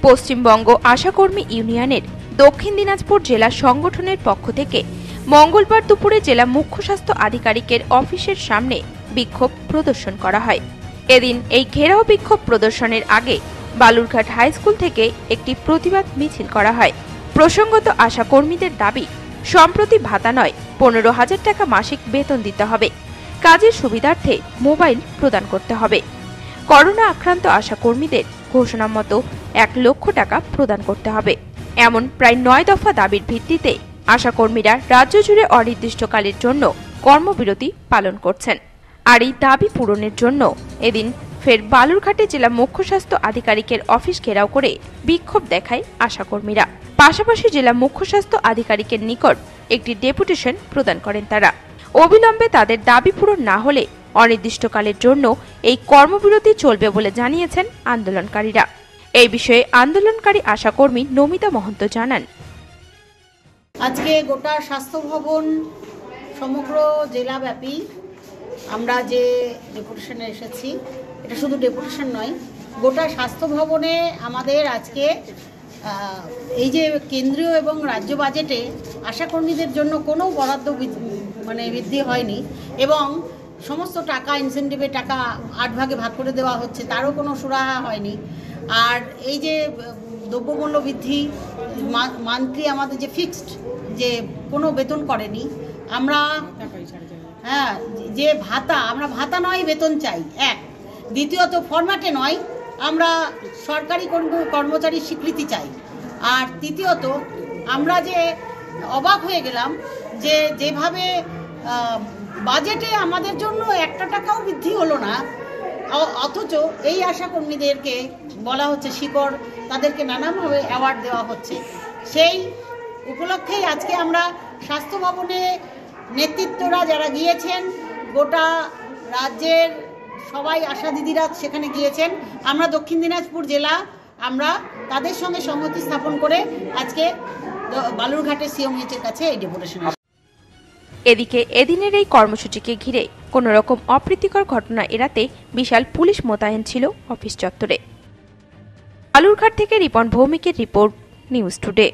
পশ্চিমবঙ্গ আশাকর্মী ইউনিয়নের দক্ষিণ দিনাজপুর জেলা সংগঠনের পক্ষ থেকে মঙ্গলবার দুপুরে জেলা মুখ্য স্বাস্থ্য আধিকারিকের অফিসের সামনে বিক্ষোভ প্রদর্শন করা হয়। এদিন এই ঘেরাও বিক্ষোভ প্রদর্শনের আগে বালুরঘাট হাই স্কুল থেকে একটি প্রতিবাদ মিছিল করা হয়। প্রসঙ্গত আশাকর্মীদের দাবি, সম্প্রতি ভাতা নয় 15,000 টাকা মাসিক বেতন দিতে হবে, কাজের সুবিধার্থে মোবাইল প্রদান করতে হবে, করোনা আক্রান্ত আশাকর্মীদের ঘোষণা মতো 1 লক্ষ টাকা প্রদান করতে হবে। এমন প্রায় 9 দফা দাবির ভিত্তিতে আশাকর্মীরা রাজ্য জুড়ে অনির্দিষ্টকালের জন্য কর্মবিরতি পালন করছেন। আর এই দাবি পূরণের জন্য এদিন ফের বালুরঘাটে জেলা মুখ্য স্বাস্থ্য আধিকারিকের অফিস ঘেরাও করে বিক্ষোভ দেখায় আশাকর্মীরা। পাশাপাশি জেলা মুখ্য স্বাস্থ্য আধিকারিকের নিকট একটি ডেপুটেশন প্রদান করেন তারা। অবিলম্বে তাদের দাবি পূরণ না হলে অনির্দিষ্টকালের জন্য এই কর্মবিরতি চলবে বলে জানিয়েছেন আন্দোলনকারীরা। এই বিষয়ে আন্দোলনকারী আশাকর্মী নমিতা মহন্ত জানান, আজকে গোটা স্বাস্থ্য ভবন সমগ্র জেলাব্যাপী আমরা যে ডেপুটেশনে এসেছি, এটা শুধু ডেপুটেশন নয়, গোটা স্বাস্থ্য ভবনে আমাদের আজকে এই যে কেন্দ্রীয় এবং রাজ্য বাজেটে আশাকর্মীদের জন্য কোনো বরাদ্দ বৃদ্ধি হয়নি এবং সমস্ত টাকা ইনসেন্টিভের টাকা 8 ভাগে ভাগ করে দেওয়া হচ্ছে, তারও কোনো সুরাহা হয়নি। আর এই যে দ্রব্যমূল্য বৃদ্ধি, মান্থলি আমাদের যে ফিক্সড যে কোনো বেতন করেনি, আমরা যে আমরা ভাতা নয় বেতন চাই, এক। দ্বিতীয়ত ফরম্যাটে নয়, আমরা সরকারি কর্মচারীর স্বীকৃতি চাই। আর তৃতীয়ত আমরা যে অবাক হয়ে গেলাম যে যেভাবে বাজেটে আমাদের জন্য 1 টাকাও বৃদ্ধি হলো না, অথচ এই আশাকর্মীদেরকে বলা হচ্ছে শিকড়, তাদেরকে নানানভাবে অ্যাওয়ার্ড দেওয়া হচ্ছে। সেই উপলক্ষেই আজকে আমরা স্বাস্থ্য ভবনে নেতৃত্বরা যারা গিয়েছেন, গোটা রাজ্যের সবাই আশা দিদিরা সেখানে গিয়েছেন, আমরা দক্ষিণ দিনাজপুর জেলা আমরা তাদের সঙ্গে সংহতি স্থাপন করে আজকে বালুরঘাটের সিএমএইচের কাছে এই ডেপুটেশন। এদিকে এদিনের এই কর্মসূচিকে ঘিরে কোনো রকম অপ্রীতিকর ঘটনা এড়াতে বিশাল পুলিশ মোতায়েন ছিল অফিস চত্বরে। বালুরঘাট থেকে রিপন ভৌমিকের রিপোর্ট, নিউজ টুডে।